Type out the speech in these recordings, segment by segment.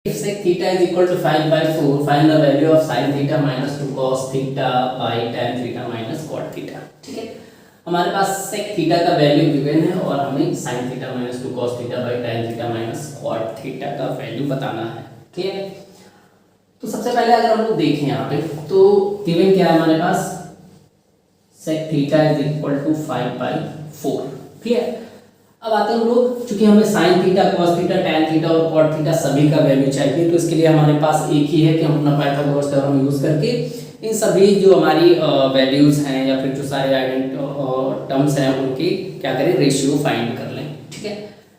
If sec theta is equal to 5/4, find the value of sin theta minus 2 cos theta by tan theta minus cot theta। ठीक है, हमारे पास sec theta का value given है और हमें sin theta minus 2 cos theta by tan theta minus cot theta का value बताना है। ठीक है, तो सबसे पहले अगर हम लोग देखें यहाँ पे तो गिवन क्या है हमारे पास, sec theta is equal to 5/4। Clear, अब आते हैं हम लोग, चूंकि हमें sine theta cos theta tan theta और कॉट थीटा सभी का वैल्यू चाहिए, तो इसके लिए हमारे पास एक ही है कि हम अपना पाइथागोरस थ्योरम यूज करके इन सभी जो हमारी वैल्यूज हैं या फिर जो सारे टर्म्स हैं उनकी क्या करें, रेशियो फाइंड कर लें। ठीक है,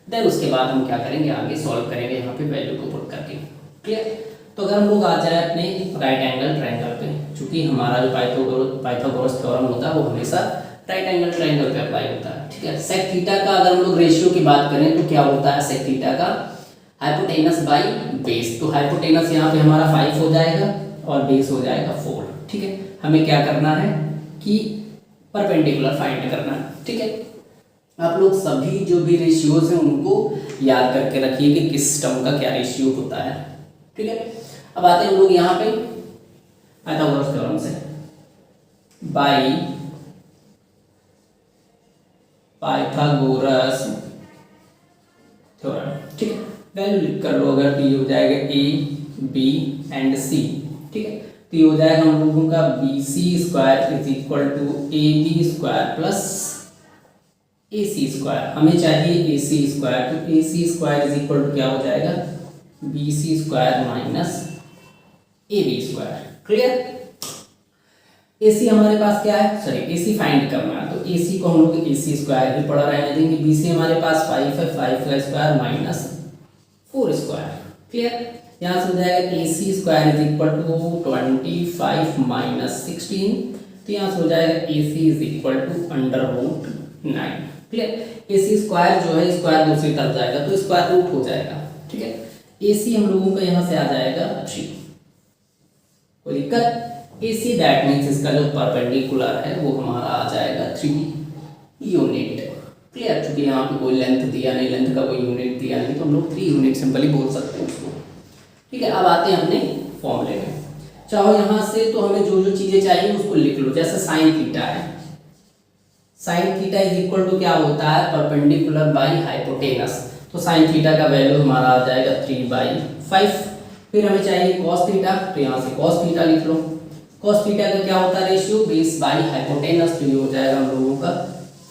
देन उसके बाद हम क्या करेंगे, आगे सॉल्व करेंगे यहाँ पे वैल्यू को पुट करके। क्लियर, तो अगर हम लोग आ जाए अपने राइट एंगल ट्रायंगल पे, चूंकि हमारा जो पाइथागोरस थ्योरम होता है वो हमेशा राइट एंगल ट्रायंगल पे अप्लाई होता है। ठीक है, सेक थीटा का अगर हम लोग रेशियो की बात करें तो क्या होता है, सेक थीटा का हाइपोटेनस बाय बेस। तो हाइपोटेनस यहाँ पे हमारा 5 हो जाएगा और बेस हो जाएगा 4। ठीक है, हमें क्या करना है कि परपेंडिकुलर फाइंड करना है। ठीक है, आप लोग सभी जो भी रेशियोज हैं उनको याद करके रखिए कि किस टर्म का क्या रेशियो होता है। ठीक है, अब आते हैं हम लोग यहाँ पे पाइथागोरस थ्योरम से, बाय पाइथागोरस थ्योरम। ठीक है, वैल्यू लिख कर लो, अगर तो ये हो जाएगा a b एंड c। ठीक है, तो ये हो जाएगा हम लोगों का bc square is equal to ab square plus ac square. हमें चाहिए ac स्क्वायर, तो ac square is equal to क्या हो जाएगा, bc square minus ab square. Clear, AC हमारे पास क्या है, सॉरी AC फाइंड करना है, तो AC को हम लोग AC स्क्वायर ही पढ़ा रहने देंगे। BC हमारे पास 5 है, 5 का स्क्वायर माइनस 4 स्क्वायर। क्लियर, यहाँ से हो जाएगा AC square is equal to 25 minus 16, तो यहाँ से हो जाएगा AC is equal to √9। Clear, AC square जो है स्क्वायर दूसरी तरफ जाएगा तो स्क्वायर रूट हो जाएगा। ठीक है, AC हम लोगों का यहाँ से आ जाएगा 3। कोई दिक्कत, AC दैट मीन्स इसका जो परपेंडिकुलर है वो हमारा आ जाएगा 3 यूनिट। क्लियर, चूंकि यहाँ पे कोई लेंथ दिया नहीं, लेंथ का कोई यूनिट दिया नहीं, तो हम लोग 3 यूनिट सिंपली बोल सकते हैं उसको। ठीक है, अब आते हैं अपने फॉर्मूले में। चाहो यहाँ से तो हमें जो जो चीज़ें चाहिए उसको लिख लो, जैसे साइन थीटा है, sine theta is equal to क्या होता है, परपेंडिकुलर बाई हाइपोटेनस। तो साइन थीटा का वैल्यू हमारा आ जाएगा 3/5। फिर हमें चाहिए कॉस थीटा, तो यहाँ से कॉस थीटा लिख लो। cos थीटा का क्या होता है रेशियो, बेस बाई हाइपोटेनस, तो ये हो जाएगा हम लोगों का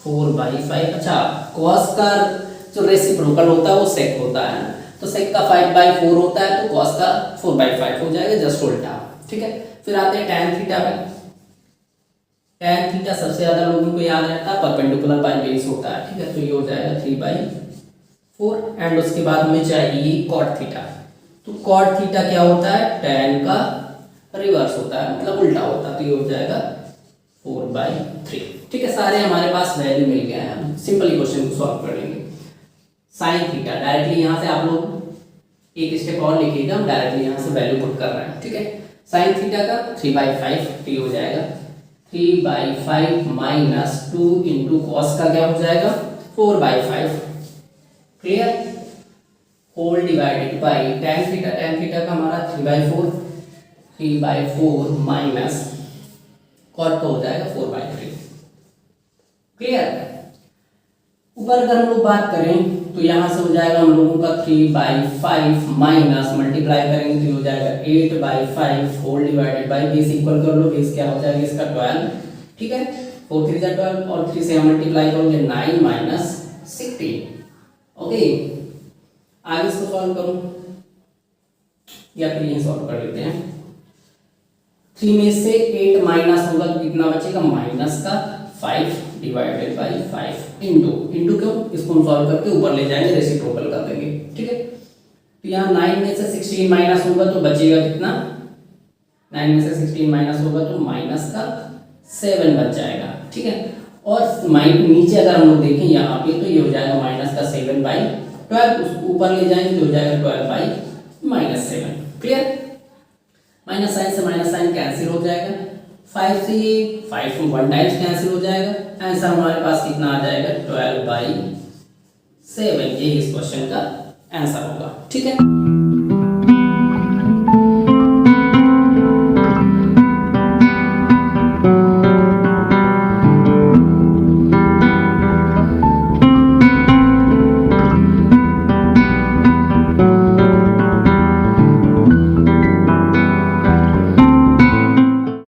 4/5। अच्छा, cos का जो रेसिप्रोकल होता है वो sec होता है, तो sec का 5/4 होता है, तो cos का 4/5 हो जाएगा, जस्ट उल्टा। ठीक है, फिर आते हैं tan थीटा पे। tan थीटा सबसे ज्यादा लोगों को याद रहता है, परपेंडिकुलर बाई बेस होता है। ठीक है, तो ये हो जाएगा 3/4 एंड उसके बाद हमें चाहिए cot थीटा। तो cot थीटा क्या होता है, tan का रिवर्स होता है, मतलब उल्टा होता है, तो ये हो जाएगा 4/3। ठीक है, सारे हमारे पास वैल्यू मिल गए हैं, हम सिंपली क्वेश्चन को सॉल्व कर लेंगे। साइन थीटा डायरेक्टली यहाँ से आप लोग एक स्टेप और लिखिएगा, हम डायरेक्टली यहाँ से वैल्यू पुट कर रहे हैं। ठीक है, साइन थीटा का 3/5, तो ये हो जाएगा 3/5 माइनस 2 इंटू कॉस का क्या हो जाएगा 4/5। Clear, whole divided by tan theta, tan theta का हमारा 3/4 माइनस कॉट का हो जाएगा 4/3। क्लियर, ऊपर अगर हम लोग बात करें तो यहाँ से हो जाएगा हम लोगों का 3/5 माइनस मल्टीप्लाई करेंगे तो हो जाएगा 8/5 whole divided by base equal कर लो, बेस क्या हो जाएगा इसका 12। ठीक है, 4 3 12 और 3 से हम मल्टीप्लाई करोगे 9 माइनस 16। ओके, आगे इसको सॉल्व करो या फिर ये सॉल्व कर लेते हैं। 3 में से 8 माइनस होगा तो कितना बचेगा, माइनस का 5 डिवाइडेड बाई 5 इंटू क्यों, इसको हम सॉल्व करके ऊपर ले जाएंगे, रेसिप्रोकल कर देंगे। ठीक है, तो यहाँ 9 में से 16 माइनस होगा तो बचेगा कितना, 9 में से 16 माइनस होगा तो माइनस का 7 बच जाएगा। ठीक है, और नीचे अगर हम लोग देखें यहाँ पे तो ये हो जाएगा माइनस का 7/12, उसको ऊपर ले जाएंगे तो हो जाएगा 12/-7। क्लियर, माइनस साइन से माइनस साइन कैंसिल हो जाएगा, 5 से 5 1 टाइम्स कैंसिल हो जाएगा, आंसर हमारे पास कितना आ जाएगा 12/7। ये इस क्वेश्चन का आंसर होगा। ठीक है।